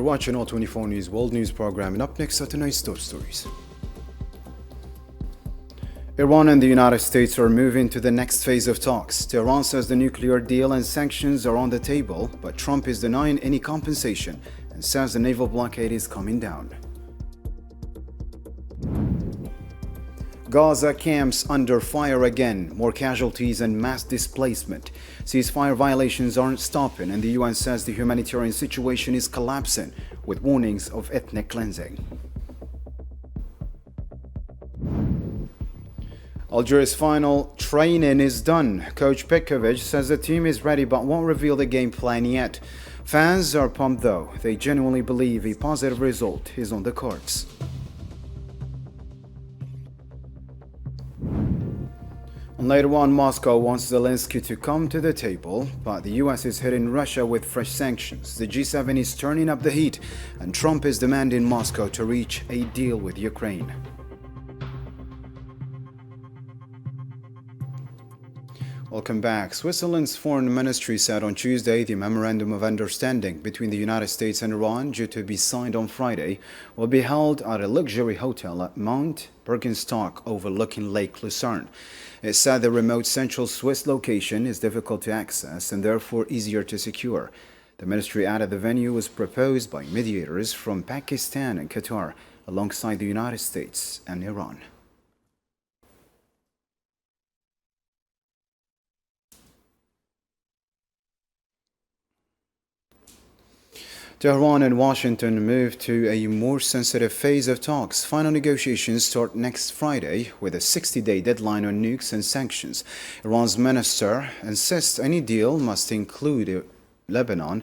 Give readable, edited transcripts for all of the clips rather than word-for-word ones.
You're watching All 24 News World News Program, and up next are tonight's top stories. Iran and the United States are moving to the next phase of talks. Tehran says the nuclear deal and sanctions are on the table, but Trump is denying any compensation and says the naval blockade is coming down. Gaza camps under fire again, more casualties and mass displacement. Ceasefire violations aren't stopping, and the UN says the humanitarian situation is collapsing, with warnings of ethnic cleansing. Algeria's final training is done. Coach Petkovic says the team is ready but won't reveal the game plan yet. Fans are pumped though. They genuinely believe a positive result is on the cards. And later on, Moscow wants Zelensky to come to the table, but the US is hitting Russia with fresh sanctions. The G7 is turning up the heat, and Trump is demanding Moscow to reach a deal with Ukraine. Welcome back. Switzerland's foreign ministry said on Tuesday the memorandum of understanding between the United States and Iran, due to be signed on Friday, will be held at a luxury hotel at Mount Birkenstock overlooking Lake Lucerne. It said the remote central Swiss location is difficult to access and therefore easier to secure. The ministry added the venue was proposed by mediators from Pakistan and Qatar, alongside the United States and Iran. Tehran and Washington move to a more sensitive phase of talks. Final negotiations start next Friday with a 60-day deadline on nukes and sanctions. Iran's minister insists any deal must include Lebanon,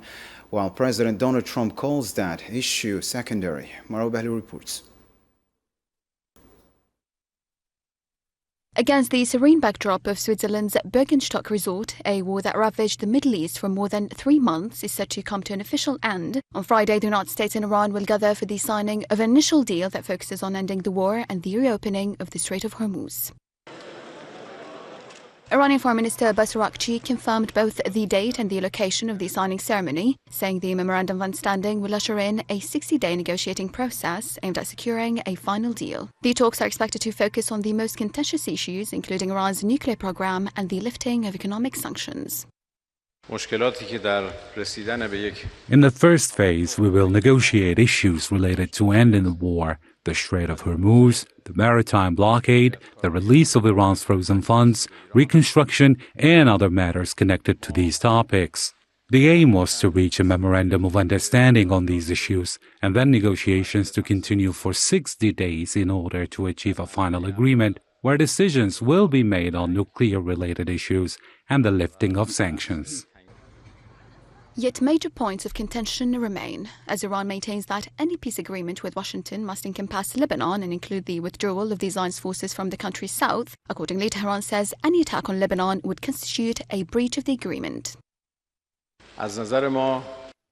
while President Donald Trump calls that issue secondary. Maro Bahli reports. Against the serene backdrop of Switzerland's Birkenstock resort, a war that ravaged the Middle East for more than 3 months is set to come to an official end. On Friday, the United States and Iran will gather for the signing of an initial deal that focuses on ending the war and the reopening of the Strait of Hormuz. Iranian Foreign Minister Abbas Araghchi confirmed both the date and the location of the signing ceremony, saying the memorandum of understanding will usher in a 60-day negotiating process aimed at securing a final deal. The talks are expected to focus on the most contentious issues, including Iran's nuclear program and the lifting of economic sanctions. In the first phase, we will negotiate issues related to ending the war, the Strait of Hormuz, the maritime blockade, the release of Iran's frozen funds, reconstruction, and other matters connected to these topics. The aim was to reach a memorandum of understanding on these issues, and then negotiations to continue for 60 days in order to achieve a final agreement where decisions will be made on nuclear-related issues and the lifting of sanctions. Yet major points of contention remain, as Iran maintains that any peace agreement with Washington must encompass Lebanon and include the withdrawal of the Zionist forces from the country's south. Accordingly, Tehran says any attack on Lebanon would constitute a breach of the agreement.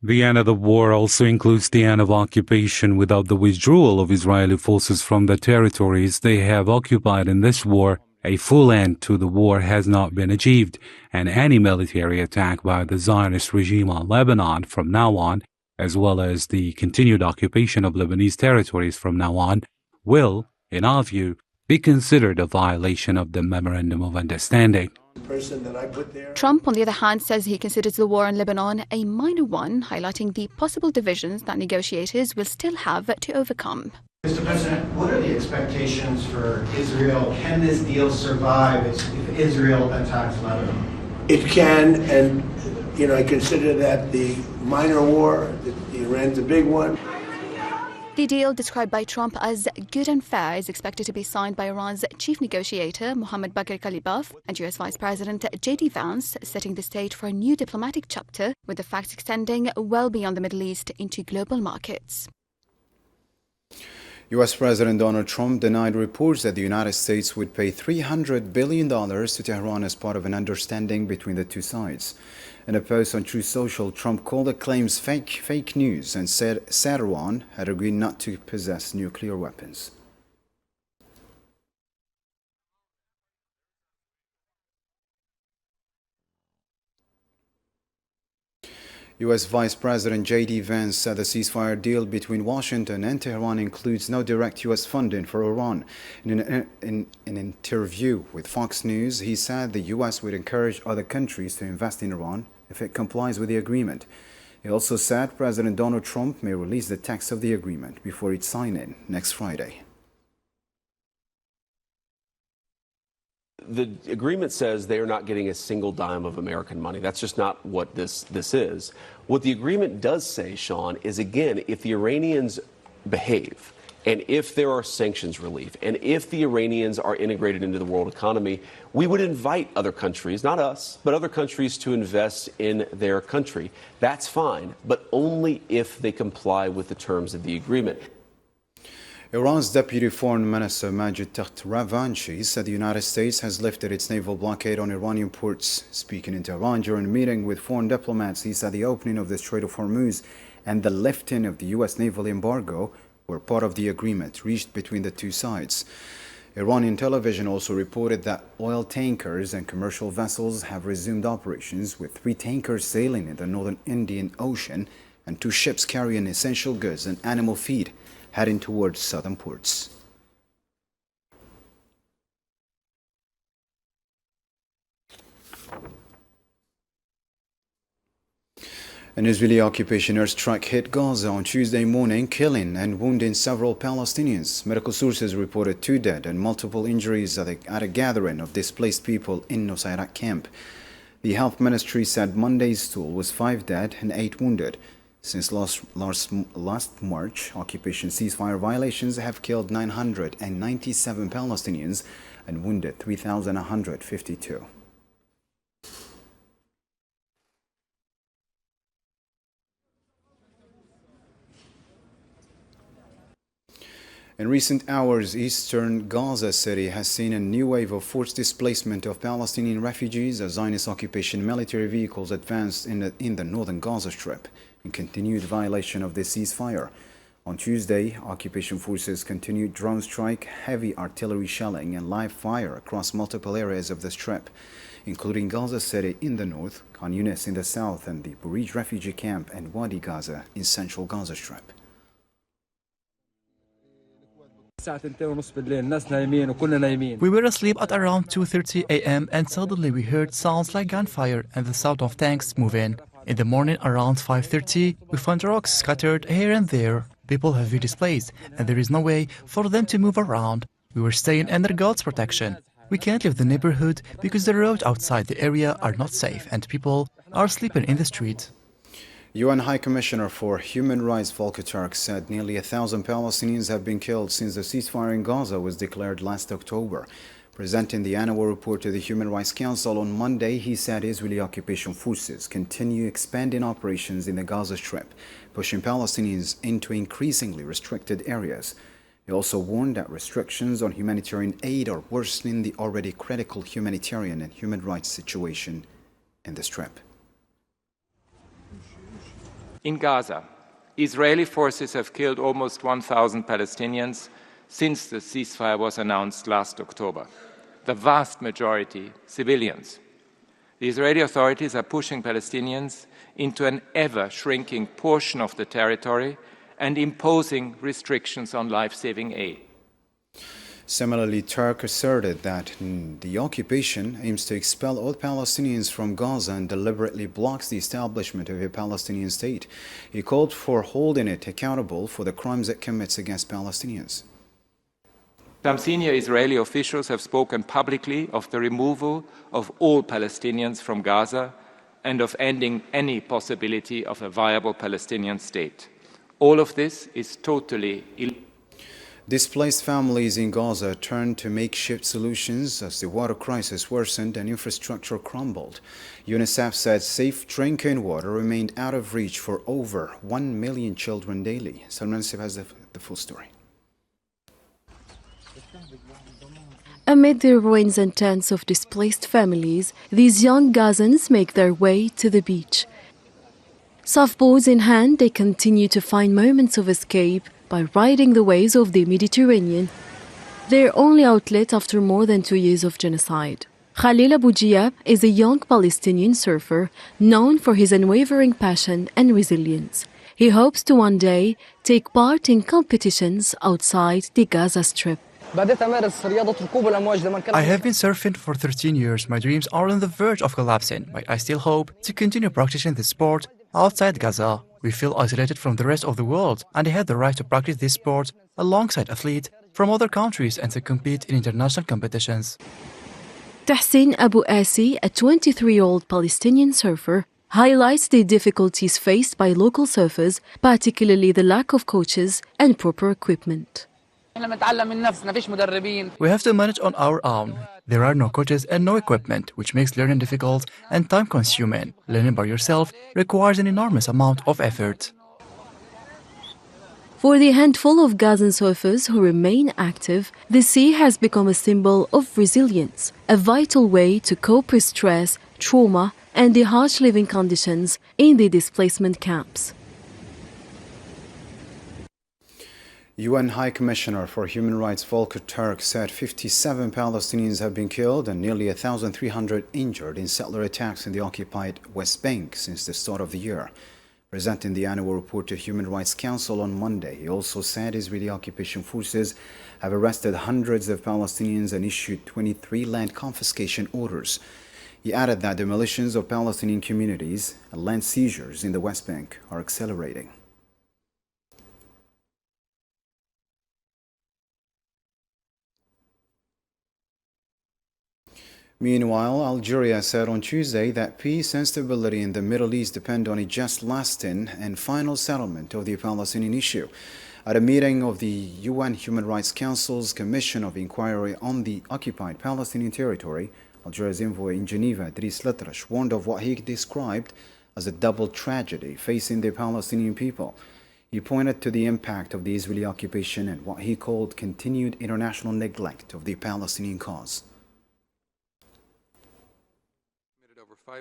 The end of the war also includes the end of occupation. Without the withdrawal of Israeli forces from the territories they have occupied in this war, a full end to the war has not been achieved, and any military attack by the Zionist regime on Lebanon from now on, as well as the continued occupation of Lebanese territories from now on, will, in our view, be considered a violation of the Memorandum of Understanding. Trump, on the other hand, says he considers the war in Lebanon a minor one, highlighting the possible divisions that negotiators will still have to overcome. Mr. President, what are the expectations for Israel? Can this deal survive if Israel attacks Lebanon? It can, and I consider that the minor war, the Iran's a big one. The deal, described by Trump as good and fair, is expected to be signed by Iran's chief negotiator, Mohammad Bagher Ghalibaf, and US Vice President J.D. Vance, setting the stage for a new diplomatic chapter, with the facts extending well beyond the Middle East into global markets. U.S. President Donald Trump denied reports that the United States would pay $300 billion to Tehran as part of an understanding between the two sides. In a post on Truth Social, Trump called the claims fake news and said Iran had agreed not to possess nuclear weapons. U.S. Vice President J.D. Vance said the ceasefire deal between Washington and Tehran includes no direct U.S. funding for Iran. In an interview with Fox News, he said the U.S. would encourage other countries to invest in Iran if it complies with the agreement. He also said President Donald Trump may release the text of the agreement before its signing next Friday. The agreement says they are not getting a single dime of American money. That's just not what this is. What the agreement does say, Sean, is again, if the Iranians behave, and if there are sanctions relief, and if the Iranians are integrated into the world economy, we would invite other countries, not us, but other countries to invest in their country. That's fine, but only if they comply with the terms of the agreement. Iran's Deputy Foreign Minister Majid Ravanchi said the United States has lifted its naval blockade on Iranian ports. Speaking in Tehran during a meeting with foreign diplomats, he said the opening of the Strait of Hormuz and the lifting of the U.S. naval embargo were part of the agreement reached between the two sides. Iranian television also reported that oil tankers and commercial vessels have resumed operations, with 3 tankers sailing in the northern Indian Ocean and 2 ships carrying essential goods and animal feed heading towards southern ports. An Israeli occupation airstrike hit Gaza on Tuesday morning, killing and wounding several Palestinians. Medical sources reported 2 dead and multiple injuries at a gathering of displaced people in Nusayrat camp. The health ministry said Monday's toll was 5 dead and 8 wounded. Since last March, occupation ceasefire violations have killed 997 Palestinians and wounded 3,152. In recent hours, eastern Gaza City has seen a new wave of forced displacement of Palestinian refugees as Zionist occupation military vehicles advanced in the northern Gaza Strip in continued violation of the ceasefire. On Tuesday, occupation forces continued drone strike, heavy artillery shelling, and live fire across multiple areas of the Strip, including Gaza City in the north, Khan Yunis in the south, and the Burij refugee camp and Wadi Gaza in central Gaza Strip. We were asleep at around 2:30 a.m. and suddenly we heard sounds like gunfire and the sound of tanks moving. In the morning around 5:30, we found rocks scattered here and there. People have been displaced and there is no way for them to move around. We were staying under God's protection. We can't leave the neighborhood because the roads outside the area are not safe and people are sleeping in the street. UN High Commissioner for Human Rights Volker Turk said nearly 1,000 Palestinians have been killed since the ceasefire in Gaza was declared last October. Presenting the annual report to the Human Rights Council on Monday, he said Israeli occupation forces continue expanding operations in the Gaza Strip, pushing Palestinians into increasingly restricted areas. He also warned that restrictions on humanitarian aid are worsening the already critical humanitarian and human rights situation in the Strip. In Gaza, Israeli forces have killed almost 1,000 Palestinians since the ceasefire was announced last October. The vast majority civilians. The Israeli authorities are pushing Palestinians into an ever-shrinking portion of the territory and imposing restrictions on life-saving aid. Similarly, Turk asserted that the occupation aims to expel all Palestinians from Gaza and deliberately blocks the establishment of a Palestinian state. He called for holding it accountable for the crimes it commits against Palestinians. Some senior Israeli officials have spoken publicly of the removal of all Palestinians from Gaza and of ending any possibility of a viable Palestinian state. All of this is totally illegal. Displaced families in Gaza turned to makeshift solutions as the water crisis worsened and infrastructure crumbled. UNICEF said safe drinking water remained out of reach for over 1 million children daily. Salman Sif has the full story. Amid the ruins and tents of displaced families, these young Gazans make their way to the beach. Surfboards in hand, they continue to find moments of escape by riding the waves of the Mediterranean, their only outlet after more than 2 years of genocide. Khalil Abu Jiab is a young Palestinian surfer known for his unwavering passion and resilience. He hopes to one day take part in competitions outside the Gaza Strip. I have been surfing for 13 years. My dreams are on the verge of collapsing, but I still hope to continue practicing this sport outside Gaza. We feel isolated from the rest of the world, and I have the right to practice this sport alongside athletes from other countries and to compete in international competitions. Tahsin Abu Asi, a 23-year-old Palestinian surfer, highlights the difficulties faced by local surfers, particularly the lack of coaches and proper equipment. We have to manage on our own. There are no coaches and no equipment, which makes learning difficult and time-consuming. Learning by yourself requires an enormous amount of effort. For the handful of Gazan surfers who remain active, the sea has become a symbol of resilience, a vital way to cope with stress, trauma, and the harsh living conditions in the displacement camps. UN High Commissioner for Human Rights Volker Turk said 57 Palestinians have been killed and nearly 1,300 injured in settler attacks in the occupied West Bank since the start of the year. Presenting the annual report to Human Rights Council on Monday, he also said Israeli occupation forces have arrested hundreds of Palestinians and issued 23 land confiscation orders. He added that demolitions of Palestinian communities and land seizures in the West Bank are accelerating. Meanwhile, Algeria said on Tuesday that peace and stability in the Middle East depend on a just, lasting and final settlement of the Palestinian issue. At a meeting of the UN Human Rights Council's Commission of Inquiry on the occupied Palestinian territory, Algeria's envoy in Geneva, Driss Latrash, warned of what he described as a double tragedy facing the Palestinian people. He pointed to the impact of the Israeli occupation and what he called continued international neglect of the Palestinian cause. The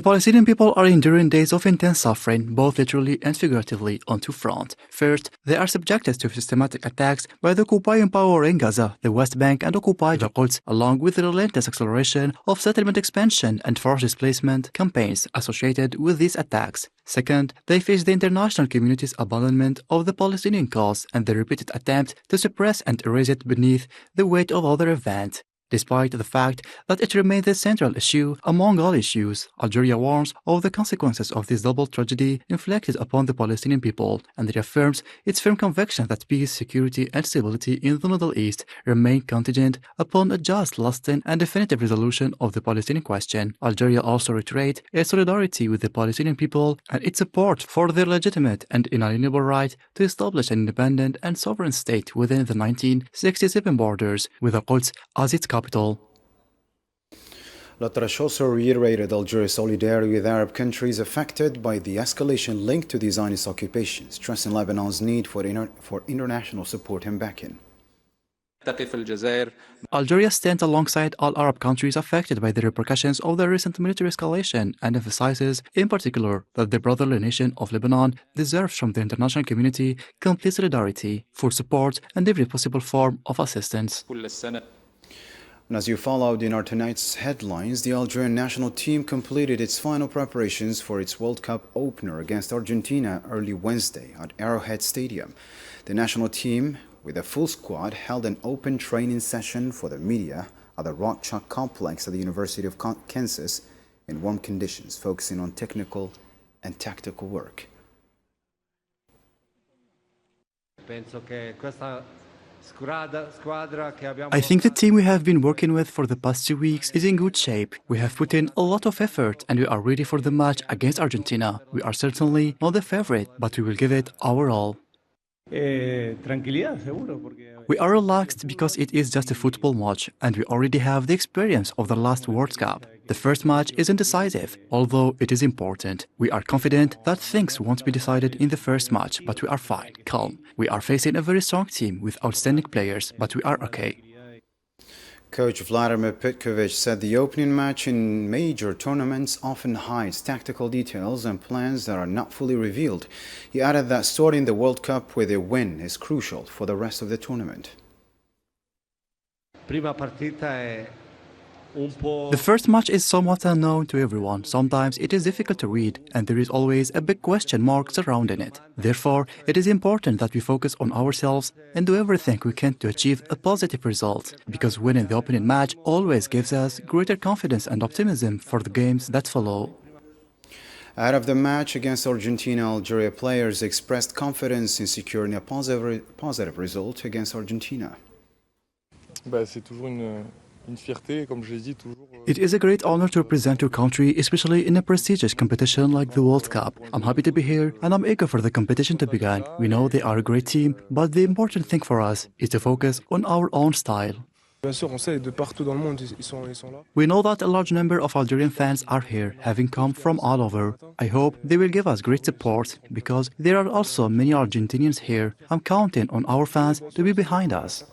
Palestinian people are enduring days of intense suffering, both literally and figuratively, on two fronts. First, they are subjected to systematic attacks by the occupying power in Gaza, the West Bank, and occupied Quds, along with the relentless acceleration of settlement expansion and forced displacement campaigns associated with these attacks. Second, they face the international community's abandonment of the Palestinian cause and the repeated attempt to suppress and erase it beneath the weight of other events. Despite the fact that it remains the central issue among all issues, Algeria warns of the consequences of this double tragedy inflicted upon the Palestinian people and reaffirms its firm conviction that peace, security, and stability in the Middle East remain contingent upon a just, lasting, and definitive resolution of the Palestinian question. Algeria also reiterates its solidarity with the Palestinian people and its support for their legitimate and inalienable right to establish an independent and sovereign state within the 1967 borders, with the Quds as its capital. Latrash also reiterated Algeria's solidarity with Arab countries affected by the escalation linked to the Zionist occupation, stressing Lebanon's need for international support and backing. Algeria stands alongside all Arab countries affected by the repercussions of the recent military escalation and emphasizes, in particular, that the brotherly nation of Lebanon deserves from the international community complete solidarity, full support, and every possible form of assistance. And as you followed in our tonight's headlines, the Algerian national team completed its final preparations for its World Cup opener against Argentina early Wednesday at Arrowhead Stadium. The national team, with a full squad, held an open training session for the media at the Rock Chalk Complex at the University of Kansas in warm conditions, focusing on technical and tactical work. I think the team we have been working with for the past 2 weeks is in good shape. We have put in a lot of effort and we are ready for the match against Argentina. We are certainly not the favorite, but we will give it our all. We are relaxed because it is just a football match and we already have the experience of the last World Cup. The first match isn't decisive, although it is important. We are confident that things won't be decided in the first match, but we are fine, calm. We are facing a very strong team with outstanding players, but we are okay. Coach Vladimir Petkovic said the opening match in major tournaments often hides tactical details and plans that are not fully revealed. He added that starting the World Cup with a win is crucial for the rest of the tournament. The first match is somewhat unknown to everyone. Sometimes it is difficult to read, and there is always a big question mark surrounding it. Therefore, it is important that we focus on ourselves and do everything we can to achieve a positive result, because winning the opening match always gives us greater confidence and optimism for the games that follow. Out of the match against Argentina, Algeria players expressed confidence in securing a positive result against Argentina. It is a great honor to represent your country, especially in a prestigious competition like the World Cup. I'm happy to be here and I'm eager for the competition to begin. We know they are a great team, but the important thing for us is to focus on our own style. We know that a large number of Algerian fans are here, having come from all over. I hope they will give us great support, because there are also many Argentinians here. I'm counting on our fans to be behind us.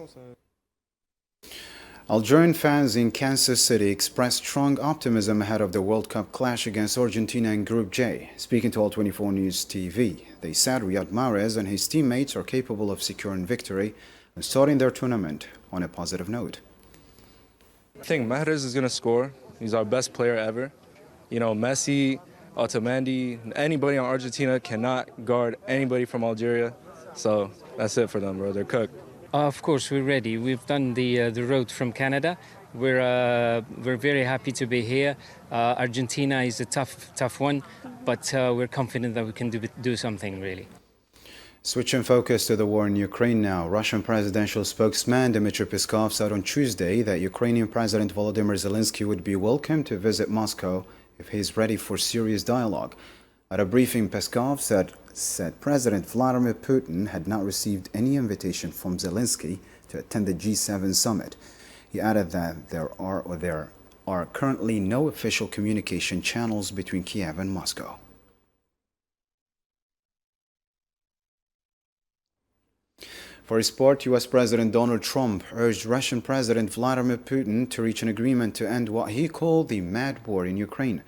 Algerian fans in Kansas City expressed strong optimism ahead of the World Cup clash against Argentina in Group J. Speaking to All 24 News TV, they said Riyad Mahrez and his teammates are capable of securing victory and starting their tournament on a positive note. I think Mahrez is going to score. He's our best player ever. You know, Messi, Otamendi, anybody on Argentina cannot guard anybody from Algeria. So that's it for them, bro. They're cooked. Of course, we're ready. We've done the road from Canada. We're very happy to be here. Argentina is a tough one, but we're confident that we can do something, really. Switching focus to the war in Ukraine now, Russian presidential spokesman Dmitry Peskov said on Tuesday that Ukrainian President Volodymyr Zelensky would be welcome to visit Moscow if he is ready for serious dialogue. At a briefing, Peskov said President Vladimir Putin had not received any invitation from Zelensky to attend the G7 summit. He added that there are currently no official communication channels between Kiev and Moscow. For his part, U.S. President Donald Trump urged Russian President Vladimir Putin to reach an agreement to end what he called the mad war in Ukraine.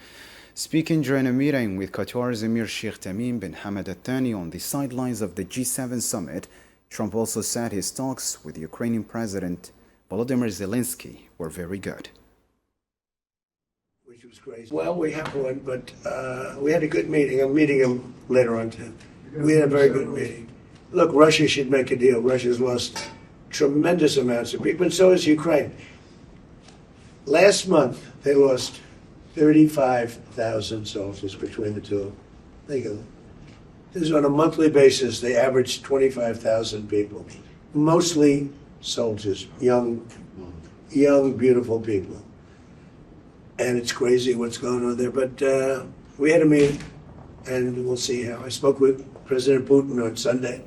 Speaking during a meeting with Qatar's Emir Sheikh Tamim bin Hamad Al Thani on the sidelines of the G7 summit, Trump also said his talks with Ukrainian President Volodymyr Zelensky were very good. Which was great. Well, we have one, but we had a good meeting. I'm meeting him later on today. We had a very good meeting. Look, Russia should make a deal. Russia's lost tremendous amounts of people, and so has Ukraine. Last month, they lost 35,000 soldiers between the two. Think of it. This is on a monthly basis. They average 25,000 people, mostly soldiers, young, beautiful people. And it's crazy what's going on there. But we had a meeting, and we'll see how. I spoke with President Putin on Sunday.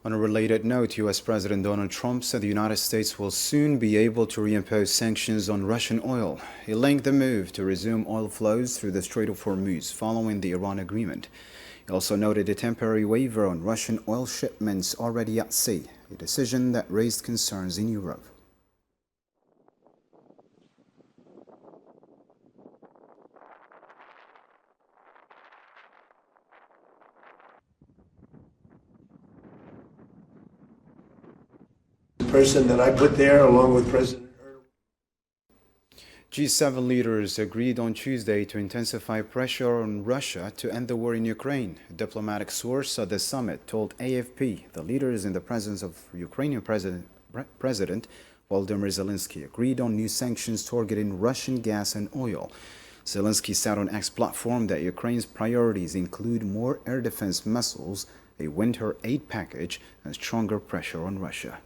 On a related note, U.S. President Donald Trump said the United States will soon be able to reimpose sanctions on Russian oil. He linked the move to resume oil flows through the Strait of Hormuz following the Iran agreement. He also noted a temporary waiver on Russian oil shipments already at sea, a decision that raised concerns in Europe. Person that I put there, along with President G7 leaders agreed on Tuesday to intensify pressure on Russia to end the war in Ukraine. A diplomatic source at the summit told AFP the leaders in the presence of Ukrainian President Volodymyr Zelensky agreed on new sanctions targeting Russian gas and oil. Zelensky said on X platform that Ukraine's priorities include more air defense missiles, a winter aid package, and stronger pressure on Russia.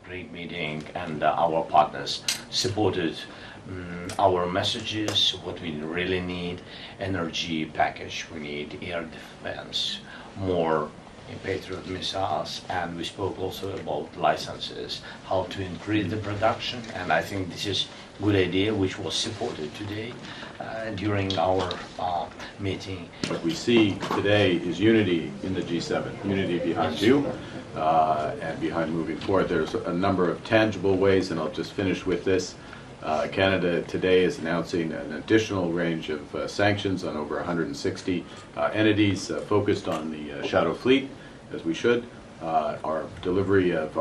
Great meeting, and our partners supported our messages, what we really need: energy package, we need air defense, more Patriot missiles, and we spoke also about licenses, how to increase the production, and I think this is a good idea which was supported today during our meeting. What we see today is unity in the G7, unity behind you and behind moving forward. There's a number of tangible ways, and I'll just finish with this. Canada today is announcing an additional range of sanctions on over 160 entities focused on the shadow fleet, as we should. Our delivery of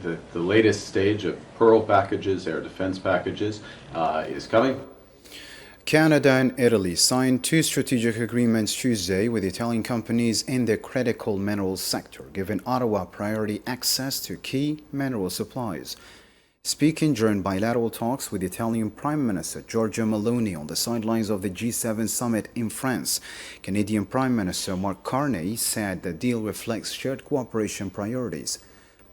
the latest stage of Pearl packages, air defense packages, is coming. Canada and Italy signed 2 strategic agreements Tuesday with Italian companies in the critical minerals sector, giving Ottawa priority access to key mineral supplies. Speaking during bilateral talks with Italian Prime Minister Giorgia Meloni on the sidelines of the G7 summit in France, Canadian Prime Minister Mark Carney said the deal reflects shared cooperation priorities.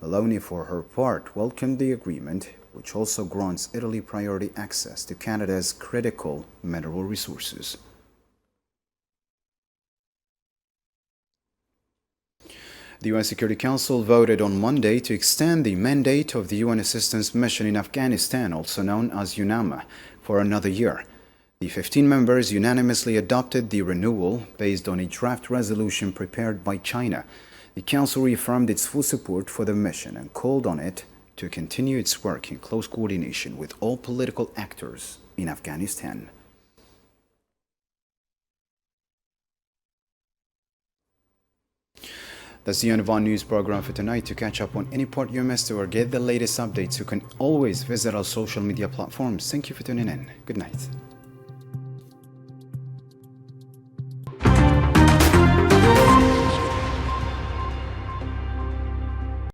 Meloni, for her part, welcomed the agreement, which also grants Italy priority access to Canada's critical mineral resources. The UN Security Council voted on Monday to extend the mandate of the UN Assistance Mission in Afghanistan, also known as UNAMA, for another year. The 15 members unanimously adopted the renewal based on a draft resolution prepared by China. The Council reaffirmed its full support for the mission and called on it to continue its work in close coordination with all political actors in Afghanistan. That's the end of our news program for tonight. To catch up on any part you missed or get the latest updates, you can always visit our social media platforms. Thank you for tuning in. Good night.